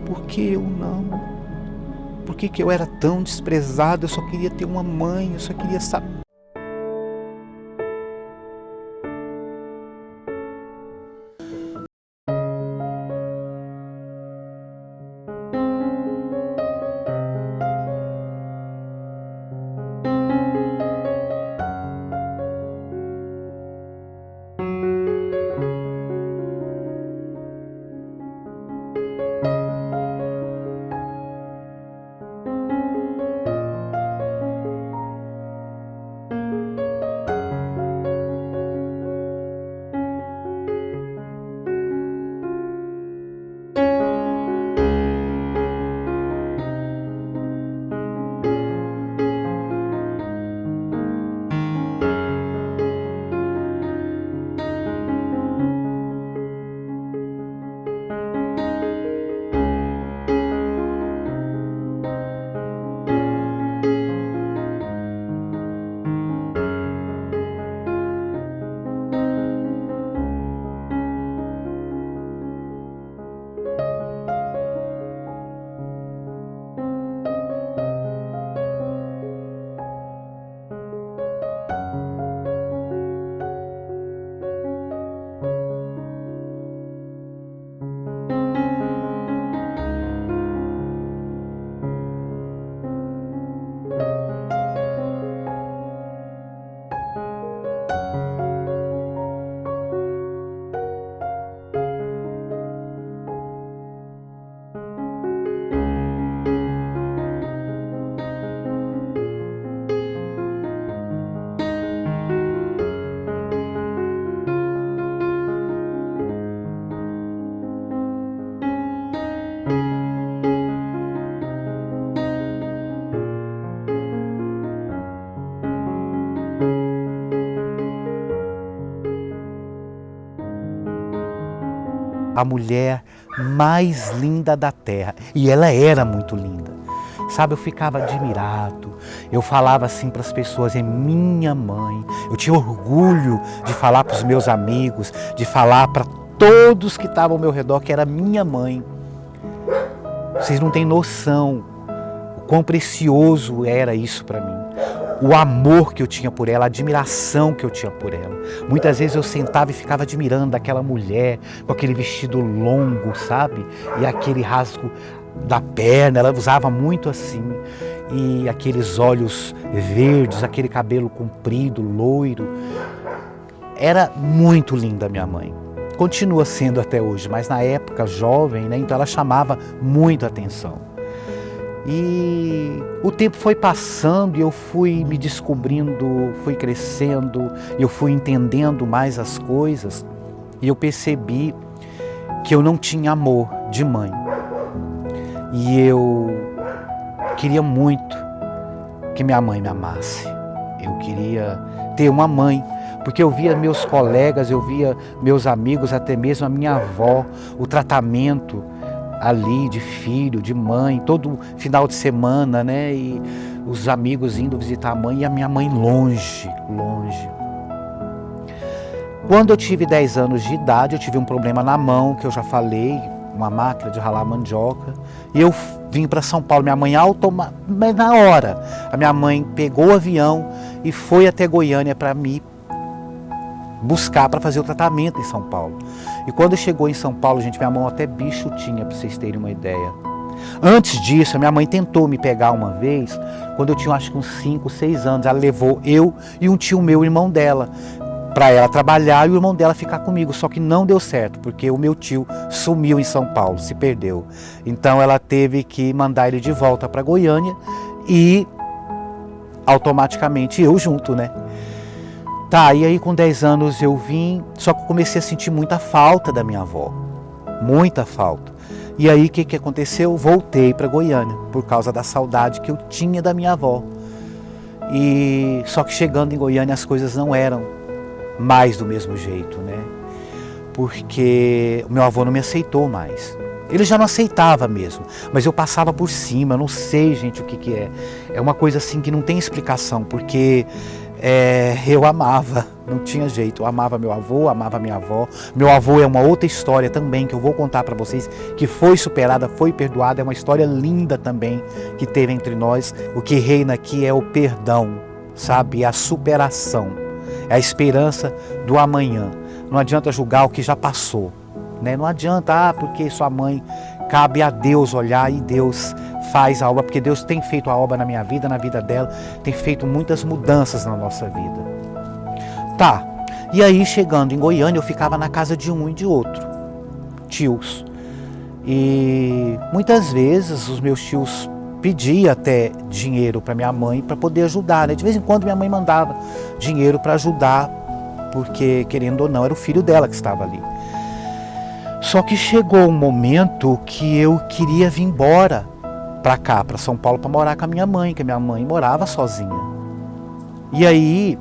Por que eu não? Por que eu era tão desprezado? Eu só queria ter uma mãe, eu só queria saber. A mulher mais linda da terra. E ela era muito linda. Sabe, eu ficava admirado. Eu falava assim para as pessoas, é minha mãe. Eu tinha orgulho de falar para os meus amigos, de falar para todos que estavam ao meu redor que era minha mãe. Vocês não têm noção o quão precioso era isso para mim. O amor que eu tinha por ela, a admiração que eu tinha por ela. Muitas vezes eu sentava e ficava admirando aquela mulher com aquele vestido longo, sabe? E aquele rasgo da perna, ela usava muito assim. E aqueles olhos verdes, aquele cabelo comprido, loiro. Era muito linda a minha mãe. Continua sendo até hoje, mas na época jovem, né? Então ela chamava muito a atenção. E o tempo foi passando e eu fui me descobrindo, fui crescendo, eu fui entendendo mais as coisas e eu percebi que eu não tinha amor de mãe. E eu queria muito que minha mãe me amasse. Eu queria ter uma mãe, porque eu via meus colegas, eu via meus amigos, até mesmo a minha avó, o tratamento ali de filho, de mãe, todo final de semana, né? E os amigos indo visitar a mãe e a minha mãe longe, longe. Quando eu tive 10 anos de idade, eu tive um problema na mão, que eu já falei, uma máquina de ralar mandioca, e eu vim para São Paulo. Minha mãe mas na hora, a minha mãe pegou o avião e foi até Goiânia para me buscar para fazer o tratamento em São Paulo. E quando chegou em São Paulo, gente, minha mão até bicho tinha, para vocês terem uma ideia. Antes disso, a minha mãe tentou me pegar uma vez, quando eu tinha acho que uns 5, 6 anos. Ela levou eu e um tio meu, irmão dela, para ela trabalhar e o irmão dela ficar comigo. Só que não deu certo, porque o meu tio sumiu em São Paulo, se perdeu. Então ela teve que mandar ele de volta para Goiânia e automaticamente eu junto, né? Tá, e aí com 10 anos eu vim, só que eu comecei a sentir muita falta da minha avó, muita falta. E aí o que aconteceu? Voltei para Goiânia, por causa da saudade que eu tinha da minha avó. E só que chegando em Goiânia as coisas não eram mais do mesmo jeito, né? Porque o meu avô não me aceitou mais. Ele já não aceitava mesmo, mas eu passava por cima, eu não sei, gente, o que é. É uma coisa assim que não tem explicação, porque eu amava, não tinha jeito, eu amava meu avô, amava minha avó. Meu avô é uma outra história também que eu vou contar para vocês, que foi superada, foi perdoada, é uma história linda também que teve entre nós. O que reina aqui é o perdão, sabe, a superação, é a esperança do amanhã. Não adianta julgar o que já passou, né? Não adianta, porque sua mãe, cabe a Deus olhar e Deus faz a obra, porque Deus tem feito a obra na minha vida, na vida dela, tem feito muitas mudanças na nossa vida. Tá, e aí chegando em Goiânia eu ficava na casa de um e de outro, tios. E muitas vezes os meus tios pediam até dinheiro para minha mãe para poder ajudar, né? De vez em quando minha mãe mandava dinheiro para ajudar, porque querendo ou não era o filho dela que estava ali. Só que chegou um momento que eu queria vir embora para cá, para São Paulo, para morar com a minha mãe, que a minha mãe morava sozinha. E aí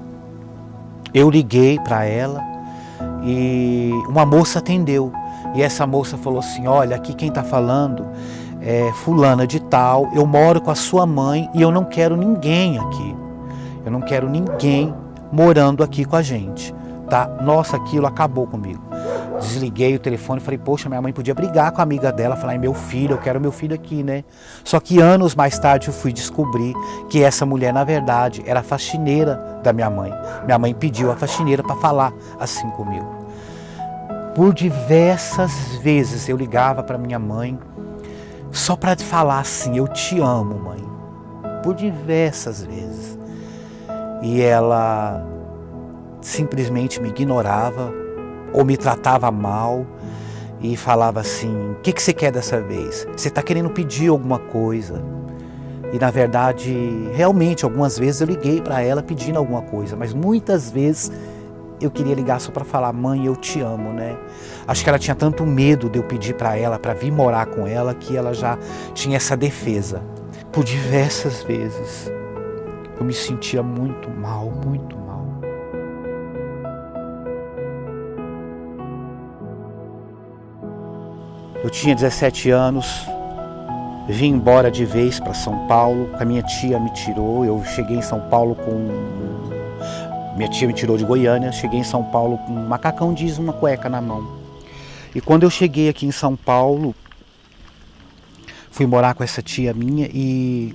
eu liguei para ela e uma moça atendeu. E essa moça falou assim: olha, aqui quem está falando é fulana de tal, eu moro com a sua mãe e eu não quero ninguém aqui. Eu não quero ninguém morando aqui com a gente, tá? Nossa, aquilo acabou comigo. Desliguei o telefone e falei, poxa, minha mãe podia brigar com a amiga dela, falar, meu filho, eu quero meu filho aqui, né? Só que anos mais tarde eu fui descobrir que essa mulher, na verdade, era a faxineira da minha mãe. Minha mãe pediu a faxineira para falar assim comigo. Por diversas vezes eu ligava para minha mãe só para falar assim, eu te amo, mãe. Por diversas vezes. E ela simplesmente me ignorava ou me tratava mal e falava assim, o que você quer dessa vez? Você está querendo pedir alguma coisa? E na verdade, realmente, algumas vezes eu liguei para ela pedindo alguma coisa, mas muitas vezes eu queria ligar só para falar, mãe, eu te amo, né? Acho que ela tinha tanto medo de eu pedir para ela, para vir morar com ela, que ela já tinha essa defesa. Por diversas vezes, eu me sentia muito mal, muito mal. Eu tinha 17 anos, vim embora de vez para São Paulo, a minha tia me tirou, eu cheguei em São Paulo com... Minha tia me tirou de Goiânia, cheguei em São Paulo com um macacão jeans e uma cueca na mão. E quando eu cheguei aqui em São Paulo, fui morar com essa tia minha e